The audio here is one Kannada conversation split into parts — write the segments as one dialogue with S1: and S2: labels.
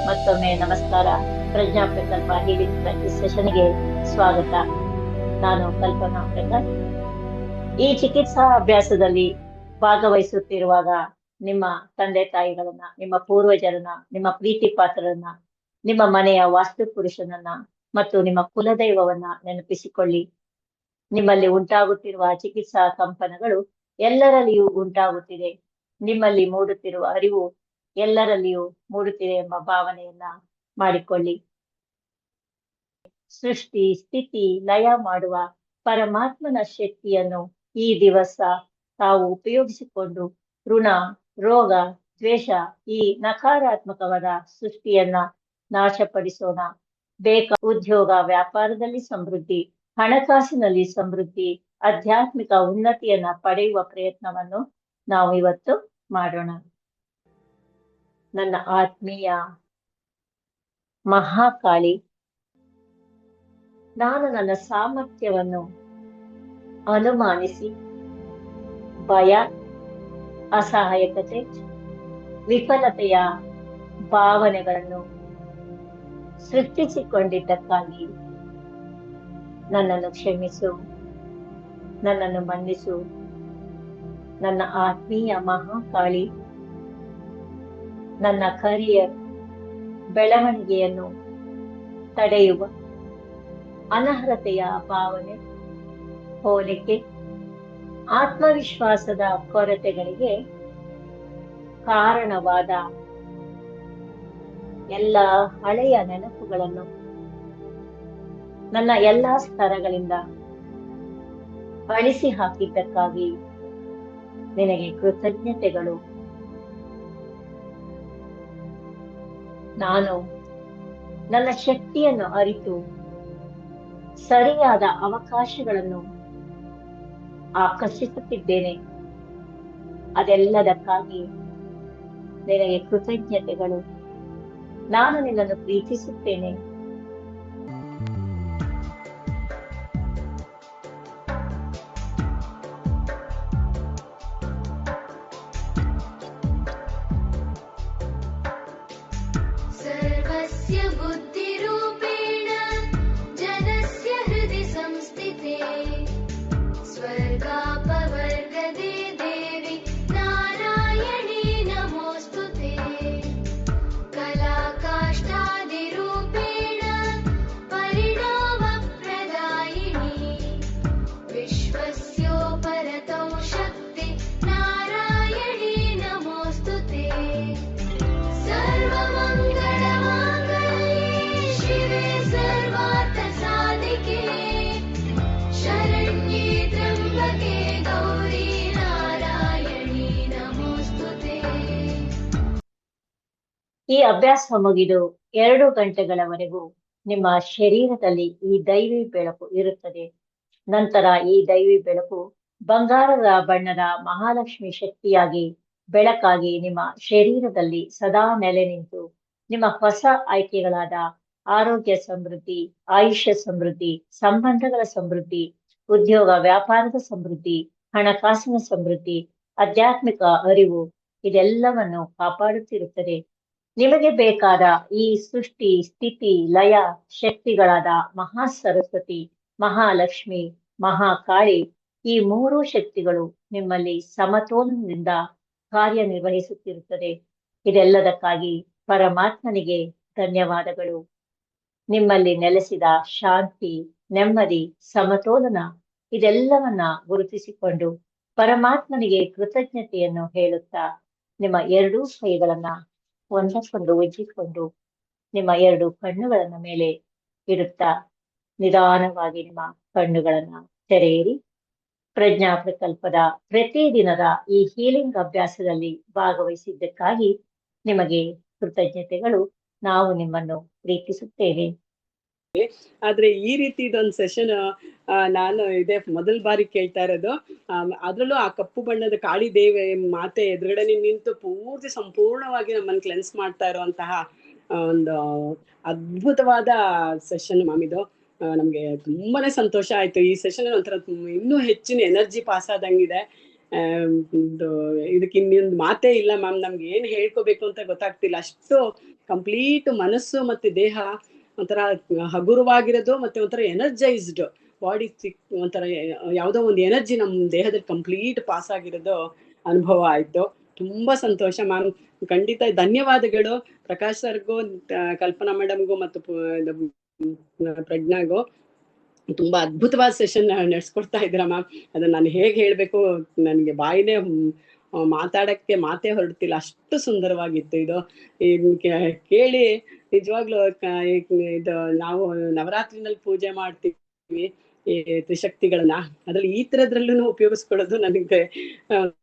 S1: ಮತ್ತೊಮ್ಮೆ ನಮಸ್ಕಾರ. ಪ್ರಜ್ಞಾ ಪ್ರಕಲ್ಪ ಹೀಲಿಂಗ್ ಪ್ರಾಕ್ಟೀಸ್ ಸೆಷನ್ಗೆ ಸ್ವಾಗತ. ನಾನು ಕಲ್ಪನಾ ಪ್ರಕಾಶ್. ಈ ಚಿಕಿತ್ಸಾ ಅಭ್ಯಾಸದಲ್ಲಿ ಭಾಗವಹಿಸುತ್ತಿರುವಾಗ ನಿಮ್ಮ ತಂದೆ ತಾಯಿಗಳನ್ನ, ನಿಮ್ಮ ಪೂರ್ವಜರನ್ನ, ನಿಮ್ಮ ಪ್ರೀತಿ ಪಾತ್ರರನ್ನ, ನಿಮ್ಮ ಮನೆಯ ವಾಸ್ತು ಪುರುಷನನ್ನ ಮತ್ತು ನಿಮ್ಮ ಕುಲದೈವವನ್ನ ನೆನಪಿಸಿಕೊಳ್ಳಿ. ನಿಮ್ಮಲ್ಲಿ ಉಂಟಾಗುತ್ತಿರುವ ಚಿಕಿತ್ಸಾ ಕಂಪನಗಳು ಎಲ್ಲರಲ್ಲಿಯೂ ಉಂಟಾಗುತ್ತಿದೆ. ನಿಮ್ಮಲ್ಲಿ ಮೂಡುತ್ತಿರುವ ಅರಿವು ಎಲ್ಲರಲ್ಲಿಯೂ ಮೂಡುತ್ತಿದೆ ಎಂಬ ಭಾವನೆಯನ್ನ ಮಾಡಿಕೊಳ್ಳಿ. ಸೃಷ್ಟಿ, ಸ್ಥಿತಿ, ಲಯ ಮಾಡುವ ಪರಮಾತ್ಮನ ಶಕ್ತಿಯನ್ನು ಈ ದಿವಸ ತಾವು ಉಪಯೋಗಿಸಿಕೊಂಡು ಋಣ, ರೋಗ, ದ್ವೇಷ, ಈ ನಕಾರಾತ್ಮಕವಾದ ಸೃಷ್ಟಿಯನ್ನ ನಾಶಪಡಿಸೋಣ. ಉದ್ಯೋಗ, ವ್ಯಾಪಾರದಲ್ಲಿ ಸಮೃದ್ಧಿ, ಹಣಕಾಸಿನಲ್ಲಿ ಸಮೃದ್ಧಿ, ಆಧ್ಯಾತ್ಮಿಕ ಉನ್ನತಿಯನ್ನ ಪಡೆಯುವ ಪ್ರಯತ್ನವನ್ನು ನಾವು ಇವತ್ತು ಮಾಡೋಣ. ನನ್ನ ಆತ್ಮೀಯ ಮಹಾಕಾಳಿ, ನಾನು ನನ್ನ ಸಾಮರ್ಥ್ಯವನ್ನು ಅನುಮಾನಿಸಿ ಭಯ, ಅಸಹಾಯಕತೆ, ವಿಫಲತೆಯ ಭಾವನೆಗಳನ್ನು ಸೃಷ್ಟಿಸಿಕೊಂಡಿದ್ದಕ್ಕಾಗಿ ನನ್ನನ್ನು ಕ್ಷಮಿಸು, ನನ್ನನ್ನು ಮನ್ನಿಸು. ನನ್ನ ಆತ್ಮೀಯ ಮಹಾಕಾಳಿ, ನನ್ನ ಕರಿಯರ್ ಬೆಳವಣಿಗೆಯನ್ನು ತಡೆಯುವ ಅನರ್ಹತೆಯ ಭಾವನೆ, ಹೋಲಿಕೆ, ಆತ್ಮವಿಶ್ವಾಸದ ಕೊರತೆಗಳಿಗೆ ಕಾರಣವಾದ ಎಲ್ಲ ಹಳೆಯ ನೆನಪುಗಳನ್ನು ನನ್ನ ಎಲ್ಲಾ ಸ್ತರಗಳಿಂದ ಅಳಿಸಿ ಹಾಕಿದ್ದಕ್ಕಾಗಿ ನಿನಗೆ ಕೃತಜ್ಞತೆಗಳು. ನಾನು ನನ್ನ ಶಕ್ತಿಯನ್ನು ಅರಿತು ಸರಿಯಾದ ಅವಕಾಶಗಳನ್ನು ಆಕರ್ಷಿಸುತ್ತಿದ್ದೇನೆ. ಅದೆಲ್ಲದಕ್ಕಾಗಿ ನಿನಗೆ ಕೃತಜ್ಞತೆಗಳು. ನಾನು ನಿನ್ನನ್ನು ಪ್ರೀತಿಸುತ್ತೇನೆ. ಈ ಅಭ್ಯಾಸ ಮುಗಿದು 2 ಗಂಟೆಗಳವರೆಗೂ ನಿಮ್ಮ ಶರೀರದಲ್ಲಿ ಈ ದೈವಿ ಬೆಳಕು ಇರುತ್ತದೆ. ನಂತರ ಈ ದೈವಿ ಬೆಳಕು ಬಂಗಾರದ ಬಣ್ಣದ ಮಹಾಲಕ್ಷ್ಮಿ ಶಕ್ತಿಯಾಗಿ ಬೆಳಕಾಗಿ ನಿಮ್ಮ ಶರೀರದಲ್ಲಿ ಸದಾ ನೆಲೆ ನಿಂತು ನಿಮ್ಮ ಹೊಸ ಆಯ್ಕೆಗಳಾದ ಆರೋಗ್ಯ ಸಮೃದ್ಧಿ, ಆಯುಷ್ಯ ಸಮೃದ್ಧಿ, ಸಂಬಂಧಗಳ ಸಮೃದ್ಧಿ, ಉದ್ಯೋಗ ವ್ಯಾಪಾರದ ಸಮೃದ್ಧಿ, ಹಣಕಾಸಿನ ಸಮೃದ್ಧಿ, ಆಧ್ಯಾತ್ಮಿಕ ಅರಿವು ಇದೆಲ್ಲವನ್ನು ಕಾಪಾಡುತ್ತಿರುತ್ತದೆ. ನಿಮಗೆ ಬೇಕಾದ ಈ ಸೃಷ್ಟಿ, ಸ್ಥಿತಿ, ಲಯ ಶಕ್ತಿಗಳಾದ ಮಹಾ ಸರಸ್ವತಿ, ಮಹಾಲಕ್ಷ್ಮಿ, ಮಹಾಕಾಳಿ ಈ 3 ಶಕ್ತಿಗಳು ನಿಮ್ಮಲ್ಲಿ ಸಮತೋಲನದಿಂದ ಕಾರ್ಯನಿರ್ವಹಿಸುತ್ತಿರುತ್ತದೆ. ಇದೆಲ್ಲದಕ್ಕಾಗಿ ಪರಮಾತ್ಮನಿಗೆ ಧನ್ಯವಾದಗಳು. ನಿಮ್ಮಲ್ಲಿ ನೆಲೆಸಿದ ಶಾಂತಿ, ನೆಮ್ಮದಿ, ಸಮತೋಲನ ಇದೆಲ್ಲವನ್ನ ಗುರುತಿಸಿಕೊಂಡು ಪರಮಾತ್ಮನಿಗೆ ಕೃತಜ್ಞತೆಯನ್ನು ಹೇಳುತ್ತಾ ನಿಮ್ಮ 2 ಕೈಗಳನ್ನ ಒಂದಕ್ಕೊಂದು ಉಜ್ಜಿಕೊಂಡು ನಿಮ್ಮ 2 ಕಣ್ಣುಗಳನ್ನ ಮೇಲೆ ಇಡುತ್ತಾ ನಿಧಾನವಾಗಿ ನಿಮ್ಮ ಕಣ್ಣುಗಳನ್ನ ತೆರೆಯಿರಿ. ಪ್ರಜ್ಞಾ ಪ್ರಕಲ್ಪದ ಪ್ರತಿದಿನದ ಈ ಹೀಲಿಂಗ್ ಅಭ್ಯಾಸದಲ್ಲಿ ಭಾಗವಹಿಸಿದ್ದಕ್ಕಾಗಿ ನಿಮಗೆ ಕೃತಜ್ಞತೆಗಳು. ನಾವು ನಿಮ್ಮನ್ನು ಪ್ರೀತಿಸುತ್ತೇವೆ.
S2: ಆದ್ರೆ ಈ ರೀತಿ ಇದೊಂದು ಸೆಷನ್ ನಾನು ಇದೇ ಮೊದಲ ಬಾರಿ ಕೇಳ್ತಾ ಇರೋದು. ಅದ್ರಲ್ಲೂ ಆ ಕಪ್ಪು ಬಣ್ಣದ ಕಾಳಿ ದೇವಿ ಮಾತೆ ಎದುರುಗಡೆ ನಿಂತು ಪೂರ್ತಿ ಸಂಪೂರ್ಣವಾಗಿ ನಮ್ಮನ್ನು ಕ್ಲೆನ್ಸ್ ಮಾಡ್ತಾ ಇರುವಂತಹ ಒಂದು ಅದ್ಭುತವಾದ ಸೆಷನ್ ಮ್ಯಾಮ್ ಇದು. ನಮ್ಗೆ ತುಂಬಾನೇ ಸಂತೋಷ ಆಯ್ತು. ಈ ಸೆಷನ್ ಒಂಥರ ಇನ್ನೂ ಹೆಚ್ಚಿನ ಎನರ್ಜಿ ಪಾಸ್ ಆದಂಗಿದೆ. ಇದಕ್ಕೆ ಇನ್ನೊಂದು ಮಾತೇ ಇಲ್ಲ ಮ್ಯಾಮ್. ನಮ್ಗೆ ಏನ್ ಹೇಳ್ಕೋಬೇಕು ಅಂತ ಗೊತ್ತಾಗ್ತಿಲ್ಲ. ಅಷ್ಟು ಕಂಪ್ಲೀಟ್ ಮನಸ್ಸು ಮತ್ತೆ ದೇಹ ಒಂಥರ ಹಗುರವಾಗಿರೋದು, ಮತ್ತೆ ಒಂಥರ ಎನರ್ಜೈಸ್ಡ್ ಬಾಡಿ, ಒಂಥರ ಯಾವುದೋ ಒಂದು ಎನರ್ಜಿ ನಮ್ಮ ದೇಹದಲ್ಲಿ ಕಂಪ್ಲೀಟ್ ಪಾಸ್ ಆಗಿರೋದು ಅನುಭವ ಆಯ್ತು. ತುಂಬಾ ಸಂತೋಷ ಮ್ಯಾಮ್. ಖಂಡಿತ ಧನ್ಯವಾದಗಳು ಪ್ರಕಾಶ್ ಸರ್ಗೂ, ಕಲ್ಪನಾ ಮೇಡಮ್ಗೂ ಮತ್ತು ಪ್ರಜ್ಞಾಗೂ. ತುಂಬಾ ಅದ್ಭುತವಾದ ಸೆಷನ್ ನಡೆಸ್ಕೊಡ್ತಾ ಇದ್ದೀರಾ ಮ್ಯಾಮ್. ಅದನ್ನ ನಾನು ಹೇಗೆ ಹೇಳ್ಬೇಕು, ನನಗೆ ಬಾಯಿನೇ ಮಾತಾಡಕ್ಕೆ ಮಾತೇ ಹೊರಡ್ತಿಲ್ಲ, ಅಷ್ಟು ಸುಂದರವಾಗಿತ್ತು ಇದು. ಕೇಳಿ ನಿಜವಾಗ್ಲೂ ಇದು ನಾವು ನವರಾತ್ರಿನಲ್ಲಿ ಪೂಜೆ ಮಾಡ್ತೀವಿ ಈ ತ್ರಿಶಕ್ತಿಗಳನ್ನ, ಅದ್ರಲ್ಲಿ ಈ ತರದ್ರಲ್ಲೂ ಉಪಯೋಗಿಸ್ಕೊಳ್ಳೋದು ನನಗೆ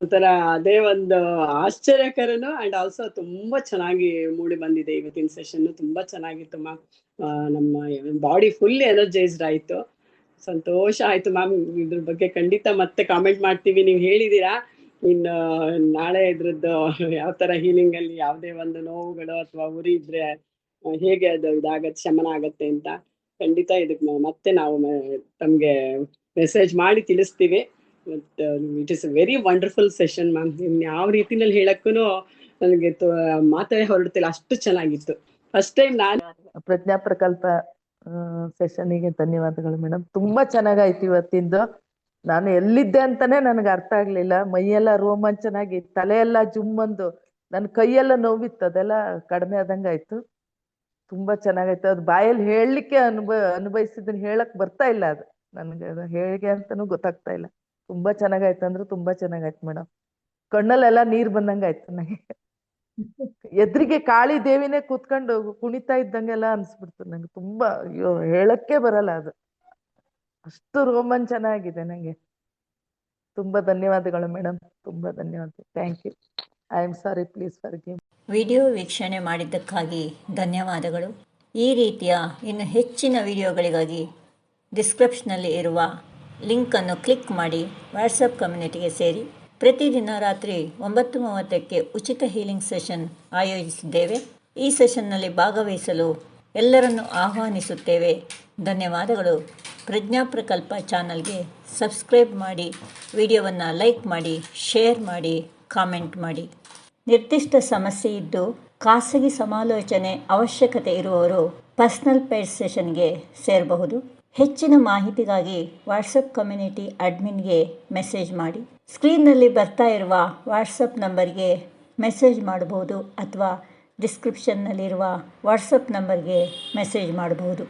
S2: ಒಂಥರ ಅದೇ ಒಂದು ಆಶ್ಚರ್ಯಕರನು ಅಂಡ್ ಆಲ್ಸೋ ತುಂಬಾ ಚೆನ್ನಾಗಿ ಮೂಡಿ ಬಂದಿದೆ. ಇವತ್ತಿನ ಸೆಷನ್ ತುಂಬಾ ಚೆನ್ನಾಗಿತ್ತು ಮ್ಯಾಮ್. ನಮ್ಮ ಬಾಡಿ ಫುಲ್ ಎನರ್ಜೈಸ್ಡ್ ಆಯ್ತು. ಸಂತೋಷ ಆಯ್ತು ಮ್ಯಾಮ್. ಇದ್ರ ಬಗ್ಗೆ ಖಂಡಿತ ಮತ್ತೆ ಕಾಮೆಂಟ್ ಮಾಡ್ತೀವಿ. ನೀವು ಹೇಳಿದೀರಾ ಇನ್ನು ನಾಳೆ ಇದ್ರದ್ದು ಯಾವ ತರ ಹೀಲಿಂಗ್ ಅಲ್ಲಿ ಯಾವುದೇ ಒಂದು ನೋವುಗಳು ಅಥವಾ ಉರಿ ಇದ್ರೆ ಹೇಗೆ ಅದು ಇದಾಗತ್ತೆ, ಶಮನ ಆಗತ್ತೆ ಅಂತ. ಖಂಡಿತ ಇದಕ್ಕೆ ಮತ್ತೆ ನಾವು ತಮ್ಗೆ ಮೆಸೇಜ್ ಮಾಡಿ ತಿಳಿಸ್ತೀವಿ. It is a very wonderful session ma'am. ಯಾವ ರೀತಿನಲ್ಲಿ ಹೇಳಕ್ಕೂ ನನಗೆ ಮಾತೇ ಹೊರಡ್ತಿಲ್ಲ, ಅಷ್ಟು ಚೆನ್ನಾಗಿತ್ತು. ಫಸ್ಟ್ ಟೈಮ್ ನಾನು
S3: ಪ್ರಜ್ಞಾ ಪ್ರಕಲ್ಪ ಸೆಷನ್ನಿಗೆ ಧನ್ಯವಾದಗಳು ಮೇಡಮ್. ತುಂಬಾ ಚೆನ್ನಾಗಾಯ್ತು ಇವತ್ತಿಂದು. ನಾನು ಎಲ್ಲಿದ್ದೆ ಅಂತಾನೆ ನನಗೆ ಅರ್ಥ ಆಗ್ಲಿಲ್ಲ. ಮೈಯೆಲ್ಲ ರೋಮಾಂಚನಾಗಿ, ತಲೆಯೆಲ್ಲ ಜುಮ್ಮಂದು, ನನ್ನ ಕೈಯೆಲ್ಲ ನೋವಿತ್ತು, ಅದೆಲ್ಲ ಕಡಿಮೆ ಆದಂಗಾಯ್ತು. ತುಂಬಾ ಚೆನ್ನಾಗಾಯ್ತು. ಅದು ಬಾಯಲ್ಲಿ ಹೇಳಲಿಕ್ಕೆ ಅನುಭವಿಸಿದ್ದನ್ನು ಹೇಳಕ್ ಬರ್ತಾ ಇಲ್ಲ. ಅದು ನನಗೆ ಅದು ಹೇಗೆ ಅಂತಾನೂ ಗೊತ್ತಾಗ್ತಾ ಇಲ್ಲ. ತುಂಬಾ ಚೆನ್ನಾಗಾಯ್ತು ಅಂದ್ರೆ ತುಂಬಾ ಚೆನ್ನಾಗಾಯ್ತು ಮೇಡಮ್. ಕಣ್ಣಲ್ಲೆಲ್ಲ ನೀರ್ ಬಂದಂಗಾಯ್ತು ನನಗೆ. ಎದುರಿಗೆ ಕಾಳಿ ದೇವಿನೇ ಕೂತ್ಕೊಂಡು ಕುಣಿತಾ ಇದ್ದಂಗೆಲ್ಲ ಅನ್ಸ್ಬಿಡ್ತು ನಂಗೆ. ತುಂಬಾ ಅಯ್ಯೋ ಹೇಳಕ್ಕೆ ಬರಲ್ಲ, ಅದು ಅಷ್ಟು ರೋಮಾಂಚನ ಆಗಿದೆ ನಂಗೆ. ತುಂಬಾ ಧನ್ಯವಾದಗಳು ಮೇಡಮ್, ತುಂಬಾ ಧನ್ಯವಾದ. Thank you. I am sorry, please forgive.
S1: Video ವೀಕ್ಷಣೆ ಮಾಡಿದ್ದಕ್ಕಾಗಿ ಧನ್ಯವಾದಗಳು. ಈ ರೀತಿಯ ಇನ್ನು ಹೆಚ್ಚಿನ ವಿಡಿಯೋಗಳಿಗಾಗಿ ಡಿಸ್ಕ್ರಿಪ್ಷನಲ್ಲಿ ಇರುವ ಲಿಂಕನ್ನು ಕ್ಲಿಕ್ ಮಾಡಿ ವಾಟ್ಸಪ್ ಕಮ್ಯುನಿಟಿಗೆ ಸೇರಿ. ಪ್ರತಿದಿನ ರಾತ್ರಿ 9:30ಕ್ಕೆ ಉಚಿತ ಹೀಲಿಂಗ್ ಸೆಷನ್ ಆಯೋಜಿಸಿದ್ದೇವೆ. ಈ ಸೆಷನ್ನಲ್ಲಿ ಭಾಗವಹಿಸಲು ಎಲ್ಲರನ್ನು ಆಹ್ವಾನಿಸುತ್ತೇವೆ. ಧನ್ಯವಾದಗಳು. ಪ್ರಜ್ಞಾ ಪ್ರಕಲ್ಪ ಚಾನಲ್ಗೆ ಸಬ್ಸ್ಕ್ರೈಬ್ ಮಾಡಿ, ವಿಡಿಯೋವನ್ನು ಲೈಕ್ ಮಾಡಿ, ಶೇರ್ ಮಾಡಿ, ಕಾಮೆಂಟ್ ಮಾಡಿ. ನಿರ್ದಿಷ್ಟ ಸಮಸ್ಯೆ ಇದ್ದು ಖಾಸಗಿ ಸಮಾಲೋಚನೆ ಅವಶ್ಯಕತೆ ಇರುವವರು ಪರ್ಸನಲ್ ಪೇಡ್ ಸೆಷನ್ಗೆ ಸೇರಬಹುದು. ಹೆಚ್ಚಿನ ಮಾಹಿತಿಗಾಗಿ ವಾಟ್ಸಪ್ ಕಮ್ಯುನಿಟಿ ಅಡ್ಮಿನ್ಗೆ ಮೆಸೇಜ್ ಮಾಡಿ. ಸ್ಕ್ರೀನ್ನಲ್ಲಿ ಬರ್ತಾ ಇರುವ ವಾಟ್ಸಪ್ ನಂಬರ್ಗೆ ಮೆಸೇಜ್ ಮಾಡಬಹುದು ಅಥವಾ ಡಿಸ್ಕ್ರಿಪ್ಷನ್ನಲ್ಲಿರುವ ವಾಟ್ಸಪ್ ನಂಬರ್ಗೆ ಮೆಸೇಜ್ ಮಾಡಬಹುದು.